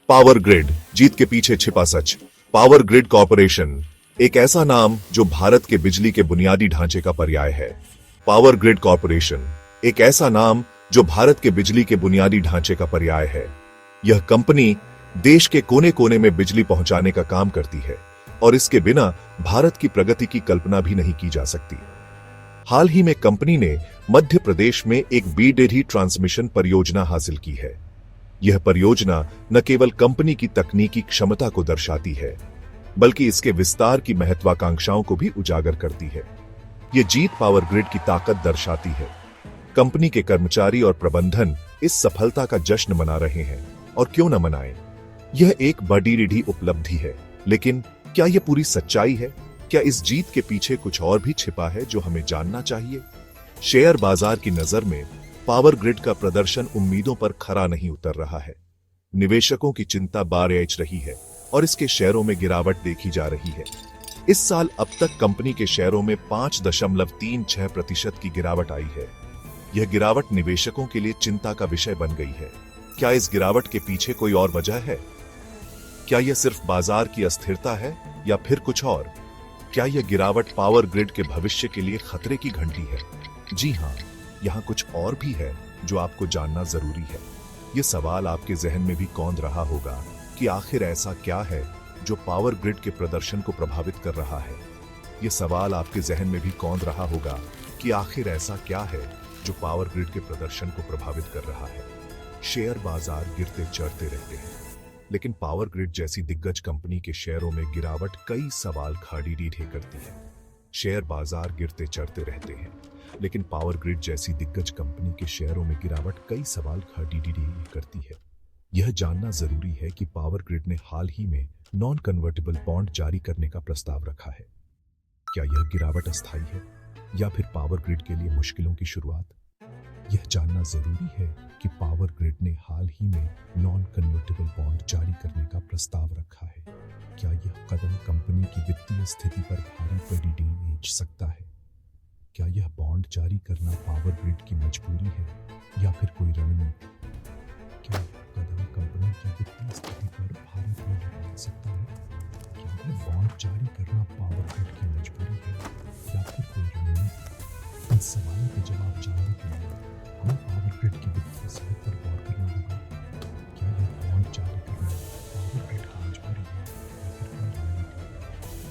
Power grid, जीत के पीछे छिपा सच। पावर ग्रिड कॉरपोरेशन एक ऐसा नाम जो भारत के बिजली के बुनियादी ढांचे का पर्याय है। पावर ग्रिड कॉरपोरेशन एक ऐसा नाम जो भारत के बिजली के बुनियादी ढांचे का पर्याय है। यह कंपनी देश के कोने कोने में बिजली पहुंचाने का काम करती है और इसके बिना भारत की प्रगति की कल्पना भी नहीं की जा सकती। हाल ही में कंपनी ने मध्य प्रदेश में एक बीडेढ़ी ट्रांसमिशन परियोजना हासिल की है। यह परियोजना न केवल कंपनी की तकनीकी क्षमता को दर्शाती है, बल्कि इसके विस्तार की महत्वाकांक्षाओं को भी उजागर करती है। यह जीत पावर ग्रिड की ताकत दर्शाती है। कंपनी के कर्मचारी और प्रबंधन इस सफलता का जश्न मना रहे हैं, और क्यों न मनाएं। यह एक बड़ी उपलब्धि है, लेकिन क्या यह पूरी सच्चाई है? क्या इस जीत के पीछे कुछ और भी छिपा है जो हमें जानना चाहिए? शेयर बाजार की नजर में पावर ग्रिड का प्रदर्शन उम्मीदों पर खरा नहीं उतर रहा है। निवेशकों की चिंता बढ़ रही है और इसके शेयरों में गिरावट देखी जा रही है। इस साल अब तक कंपनी के शेयरों में 5.36% की गिरावट आई है। यह गिरावट निवेशकों के लिए चिंता का विषय बन गई है। क्या इस गिरावट के पीछे कोई और वजह है? क्या यह सिर्फ बाजार की अस्थिरता है या फिर कुछ और? क्या यह गिरावट पावर ग्रिड के भविष्य के लिए खतरे की घंटी है? जी हां, यहां कुछ और भी है जो आपको जानना जरूरी है। यह सवाल आपके जहन में भी कौंध रहा होगा कि आखिर ऐसा क्या है जो पावर ग्रिड के प्रदर्शन को प्रभावित कर रहा है। यह सवाल आपके जहन में भी कौंध रहा होगा कि आखिर ऐसा क्या है जो पावर ग्रिड के प्रदर्शन को प्रभावित कर रहा है। शेयर बाजार गिरते चढ़ते रहते हैं, लेकिन पावर ग्रिड जैसी दिग्गज कंपनी के शेयरों में गिरावट कई सवाल खड़ी करती है। शेयर बाजार गिरते चढ़ते रहते हैं, लेकिन पावर ग्रिड जैसी दिग्गज कंपनी के शेयरों में गिरावट कई सवाल खड़ी करती है। यह जानना जरूरी है कि पावर ग्रिड ने हाल ही में नॉन कन्वर्टेबल बॉन्ड जारी करने का प्रस्ताव रखा है। क्या यह गिरावट अस्थायी है या फिर पावर ग्रिड के लिए मुश्किलों की शुरुआत? यह जानना जरूरी है कि पावर ग्रिड ने हाल ही में नॉन कन्वर्टेबल बॉन्ड जारी करने का प्रस्ताव रखा है। क्या यह कदम कंपनी की वित्तीय स्थिति पर भारी पड़ी भेज सकता है? क्या यह बॉन्ड जारी करना पावर ग्रिड की मजबूरी है या फिर कोई रणनीति? क्या यह कदम कंपनी की वित्तीय स्थिति पर भारी पड़ी डाल सकता है? क्या यह बॉन्ड जारी करना पावर ग्रिड की मजबूरी है या फिर कोई रणनीति? इन सवालों के जवाब जानने के लिए हमें पावर ग्रिड की वित्तीय सेहत पर गौर करना होगा। क्या यह बॉन्ड जारी करना पावर ग्रिड की मजबूरी है या फिर कोई रणनीति?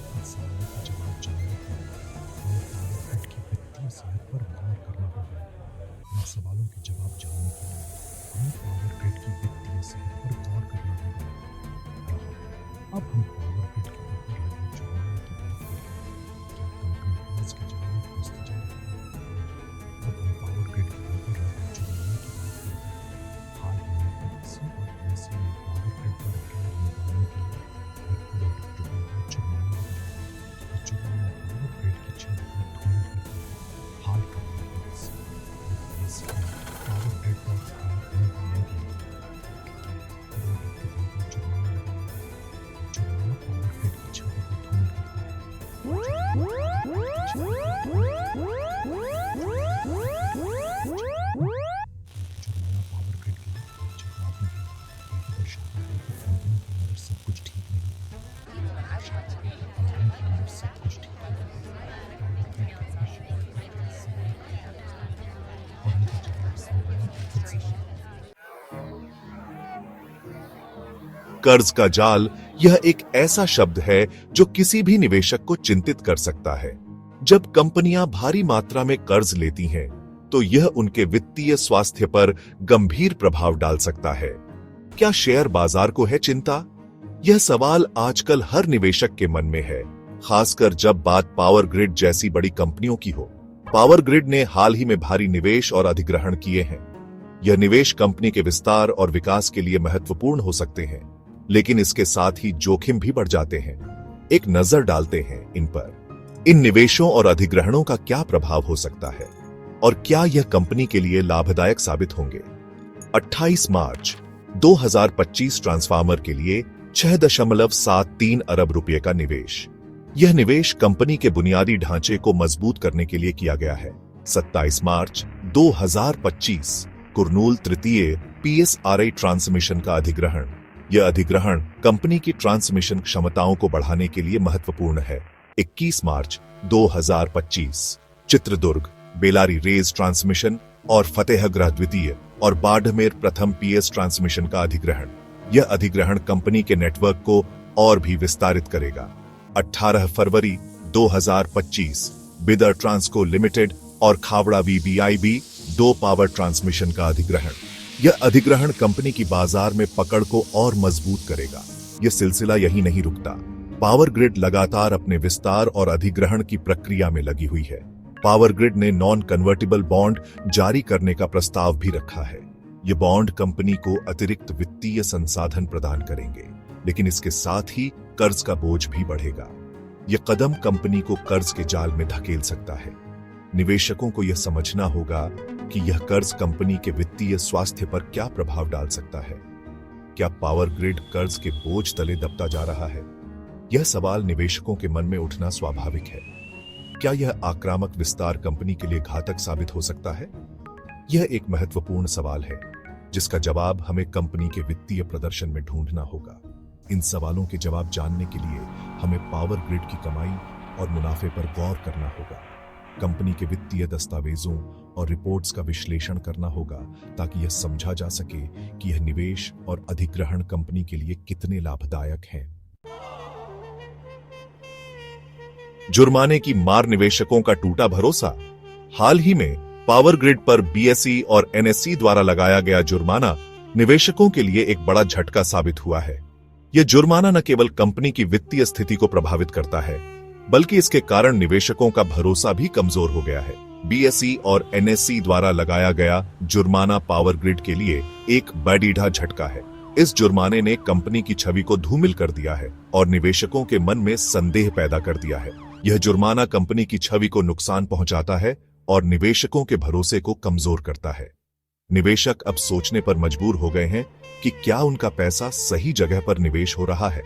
इन सवालों के जवाब जानने के लिए हमें पावर ग्रिड की वित्तीय सेहत पर गौर करना होगा। इन सवालों के जवाब जानने के लिए हमें पावर ग्रिड की वित्तीय सेहत पर गौर करना होगा। आइए अब हम पावर ग्रिड के ऊपर लगे जुर्माने की बात करते हैं। क्या कंपनी कर्ज के जाल में फंसती जा रही है? अब हम पावर ग्रिड के ऊपर लगे जुर्माने की बात करते हैं। हाल ही में एनएससी और एनएससी ने पावर ग्रिड पर गैर निगरानी के लिए 1 करोड़ रुपए का जुर्माना लगाया। यह जुर्माना पावर ग्रिड की छत को धूमिल करता है। हाल का एनएससी ने पावर ग्रिड पर गैर निगरानी के लिए 1 करोड़ रुपए का जुर्माना लगाया। यह जुर्माना पावर ग्रिड की छत को धूमिल करता है। जुर्माना पावर ग्रिड के लिए एक जवाब नहीं है। यह दर्शाता है कि कंपनी के अंदर सब कुछ ठीक नहीं है। यह दर्शाता है कि कंपनी के अंदर सब कुछ ठीक नहीं है। पावर ग्रिड के भविष्य को लेकर कई सवाल खड़े हैं और उनका जवाब संभालना बहुत जरूरी है। कर्ज का जाल यह एक ऐसा शब्द है जो किसी भी निवेशक को चिंतित कर सकता है। जब कंपनियां भारी मात्रा में कर्ज लेती हैं, तो यह उनके वित्तीय स्वास्थ्य पर गंभीर प्रभाव डाल सकता है। क्या शेयर बाजार को है चिंता? यह सवाल आजकल हर निवेशक के मन में है, खासकर जब बात पावर ग्रिड जैसी बड़ी कंपनियों की हो। पावर ग्रिड ने हाल ही में भारी निवेश और अधिग्रहण किए हैं। यह निवेश कंपनी के विस्तार और विकास के लिए महत्वपूर्ण हो सकते हैं, लेकिन इसके साथ ही जोखिम भी बढ़ जाते हैं। एक नजर डालते हैं इन पर। इन निवेशों और अधिग्रहणों का क्या प्रभाव हो सकता है और क्या यह कंपनी के लिए लाभदायक साबित होंगे? 28 मार्च 2025 ट्रांसफार्मर के लिए 6.73 अरब रुपए का निवेश। यह निवेश कंपनी के बुनियादी ढांचे को मजबूत करने के लिए किया गया है। 27 मार्च 2025 कुरनूल तृतीय PSRI ट्रांसमिशन का अधिग्रहण। यह अधिग्रहण कंपनी की ट्रांसमिशन क्षमताओं को बढ़ाने के लिए महत्वपूर्ण है। 21 मार्च 2025 चित्रदुर्ग बेलारी रेज ट्रांसमिशन और फतेहगढ़ द्वितीय और बाड़मेर प्रथम PS ट्रांसमिशन का अधिग्रहण। यह अधिग्रहण कंपनी के नेटवर्क को और भी विस्तारित करेगा। 18 फरवरी 2025 बिदर ट्रांसको लिमिटेड और खावड़ा VBIB 2 पावर ट्रांसमिशन का अधिग्रहण। यह अधिग्रहण कंपनी की बाजार में पकड़ को और मजबूत करेगा। यह सिलसिला यही नहीं रुकता। पावर ग्रिड लगातार अपने विस्तार और अधिग्रहण की प्रक्रिया में लगी हुई है। पावर ग्रिड ने नॉन कन्वर्टिबल बॉन्ड जारी करने का प्रस्ताव भी रखा है। ये बॉन्ड कंपनी को अतिरिक्त वित्तीय संसाधन प्रदान करेंगे, लेकिन इसके साथ ही कर्ज का बोझ भी बढ़ेगा। यह कदम कंपनी को कर्ज के जाल में धकेल सकता है। निवेशकों को यह समझना होगा कि यह कर्ज कंपनी के वित्तीय स्वास्थ्य पर क्या प्रभाव डाल सकता है। क्या पावर ग्रिड कर्ज के बोझ तले दबता जा रहा है? यह सवाल निवेशकों के मन में उठना स्वाभाविक है। क्या यह आक्रामक विस्तार कंपनी के लिए घातक साबित हो सकता है? यह एक महत्वपूर्ण सवाल है जिसका जवाब हमें कंपनी के वित्तीय प्रदर्शन में ढूंढना होगा। इन सवालों के जवाब जानने के लिए हमें पावर ग्रिड की कमाई और मुनाफे पर गौर करना होगा। कंपनी के वित्तीय दस्तावेजों और रिपोर्ट्स का विश्लेषण करना होगा ताकि यह समझा जा सके कि यह निवेश और अधिग्रहण कंपनी के लिए कितने लाभदायक हैं। जुर्माने की मार निवेशकों का टूटा भरोसा। हाल ही में पावर ग्रिड पर BSE और NSE द्वारा लगाया गया जुर्माना निवेशकों के लिए एक बड़ा झटका साबित हुआ है। यह जुर्माना न केवल कंपनी की वित्तीय स्थिति को प्रभावित करता है, बल्कि इसके कारण निवेशकों का भरोसा भी कमजोर हो गया है। BSE और NSE द्वारा लगाया गया जुर्माना पावर ग्रिड के लिए एक बड़ा झटका है। इस जुर्माने ने कंपनी की छवि को धूमिल कर दिया है और निवेशकों के मन में संदेह पैदा कर दिया है। यह जुर्माना कंपनी की छवि को नुकसान पहुंचाता है और निवेशकों के भरोसे को कमजोर करता है। निवेशक अब सोचने पर मजबूर हो गए हैं कि क्या उनका पैसा सही जगह पर निवेश हो रहा है।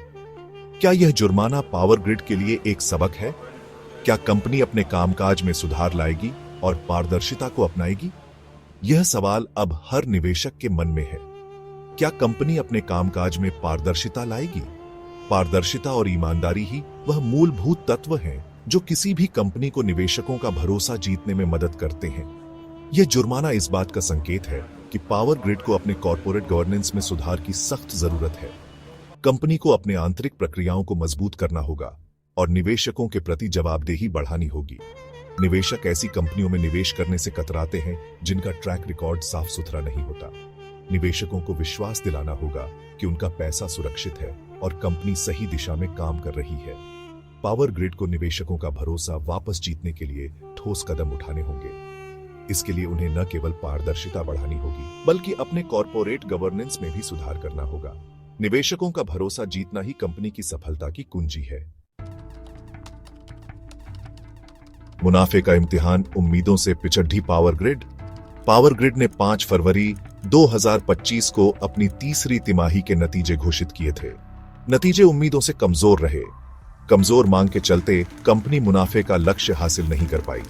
क्या यह जुर्माना पावर ग्रिड के लिए एक सबक है? क्या कंपनी अपने कामकाज में सुधार लाएगी और पारदर्शिता को अपनाएगी? यह सवाल अब हर निवेशक के मन में है। क्या कंपनी अपने कामकाज में पारदर्शिता लाएगी? पारदर्शिता और ईमानदारी ही वह मूलभूत तत्व हैं जो किसी भी कंपनी को निवेशकों का भरोसा जीतने में मदद करते हैं। यह जुर्माना इस बात का संकेत है कि पावर ग्रिड को अपने कॉर्पोरेट गवर्नेंस में सुधार की सख्त जरूरत है। कंपनी को अपने आंतरिक प्रक्रियाओं को मजबूत करना होगा और निवेशकों के प्रति जवाबदेही बढ़ानी होगी। निवेशक ऐसी कंपनियों में निवेश करने से कतराते हैं जिनका ट्रैक रिकॉर्ड साफ सुथरा नहीं होता। निवेशकों को विश्वास दिलाना होगा कि उनका पैसा सुरक्षित है और कंपनी सही दिशा में काम कर रही है। पावर ग्रिड को निवेशकों का भरोसा वापस जीतने के लिए ठोस कदम उठाने होंगे। इसके लिए उन्हें न केवल पारदर्शिता बढ़ानी होगी, बल्कि अपने कॉर्पोरेट गवर्नेंस में भी सुधार करना होगा। निवेशकों का भरोसा जीतना ही कंपनी की सफलता की कुंजी है। मुनाफे का इम्तिहान उम्मीदों से पिछड़ी पावर ग्रिड। पावर ग्रिड ने 5 फरवरी 2025 को अपनी तीसरी तिमाही के नतीजे घोषित किए थे। नतीजे उम्मीदों से कमजोर रहे। कमजोर मांग के चलते कंपनी मुनाफे का लक्ष्य हासिल नहीं कर पाई।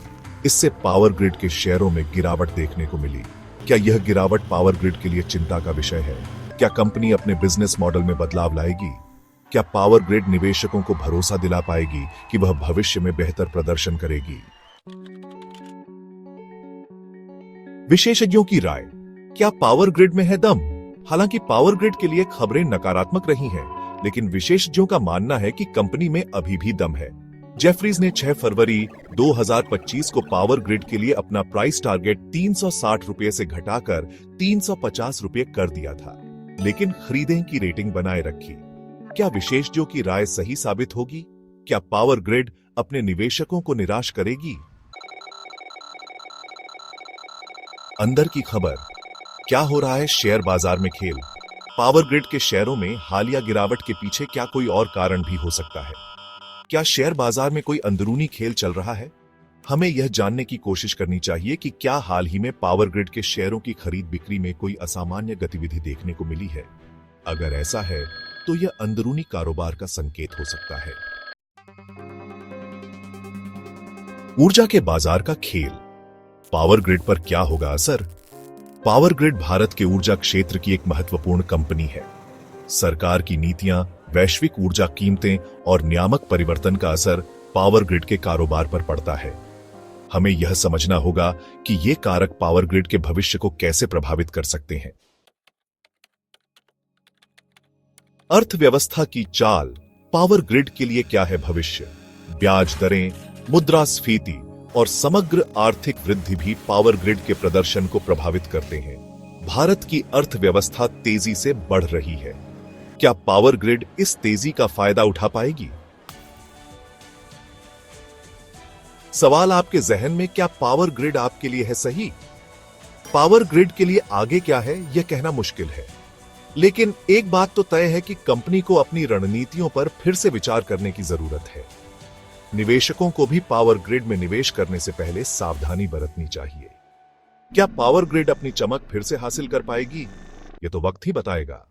इससे पावर ग्रिड के शेयरों में गिरावट देखने को मिली। क्या यह गिरावट पावर ग्रिड के लिए चिंता का विषय है? क्या कंपनी अपने बिजनेस मॉडल में बदलाव लाएगी? क्या पावर ग्रिड निवेशकों को भरोसा दिला पाएगी कि वह भविष्य में बेहतर प्रदर्शन करेगी? विशेषज्ञों की राय। क्या पावर ग्रिड में है दम? हालांकि पावर ग्रिड के लिए खबरें नकारात्मक रही हैं, लेकिन विशेषज्ञों का मानना है कि कंपनी में अभी भी दम है। जेफरीज ने 6 फरवरी 2025 को पावर ग्रिड के लिए अपना प्राइस टारगेट 360 रुपए से घटाकर 350 रुपए कर दिया था, लेकिन खरीदें की रेटिंग बनाए रखी। क्या विशेषज्ञों की राय सही साबित होगी? क्या पावर ग्रिड अपने निवेशकों को निराश करेगी? अंदर की खबर। क्या हो रहा है शेयर बाजार में खेल? पावर ग्रिड के शेयरों में हालिया गिरावट के पीछे क्या कोई और कारण भी हो सकता है? क्या शेयर बाजार में कोई अंदरूनी खेल चल रहा है? हमें यह जानने की कोशिश करनी चाहिए कि क्या हाल ही में पावर ग्रिड के शेयरों की खरीद बिक्री में कोई असामान्य गतिविधि देखने को मिली है। अगर ऐसा है तो यह अंदरूनी कारोबार का संकेत हो सकता है। ऊर्जा के बाजार का खेल। पावर ग्रिड पर क्या होगा असर? पावर ग्रिड भारत के ऊर्जा क्षेत्र की एक महत्वपूर्ण कंपनी है। सरकार की नीतियां, वैश्विक ऊर्जा कीमतें और नियामक परिवर्तन का असर पावर ग्रिड के कारोबार पर पड़ता है। हमें यह समझना होगा कि ये कारक पावर ग्रिड के भविष्य को कैसे प्रभावित कर सकते हैं। अर्थव्यवस्था की चाल, पावर ग्रिड के लिए क्या है भविष्य? ब्याज दरें, मुद्रास्फीति और समग्र आर्थिक वृद्धि भी पावर ग्रिड के प्रदर्शन को प्रभावित करते हैं। भारत की अर्थव्यवस्था तेजी से बढ़ रही है। क्या पावर ग्रिड इस तेजी का फायदा उठा पाएगी? सवाल आपके जहन में, क्या पावर ग्रिड आपके लिए है सही? पावर ग्रिड के लिए आगे क्या है, यह कहना मुश्किल है। लेकिन एक बात तो तय है कि कंपनी को अपनी रणनीतियों पर फिर से विचार करने की जरूरत है। निवेशकों को भी पावर ग्रिड में निवेश करने से पहले सावधानी बरतनी चाहिए। क्या पावर ग्रिड अपनी चमक फिर से हासिल कर पाएगी? यह तो वक्त ही बताएगा।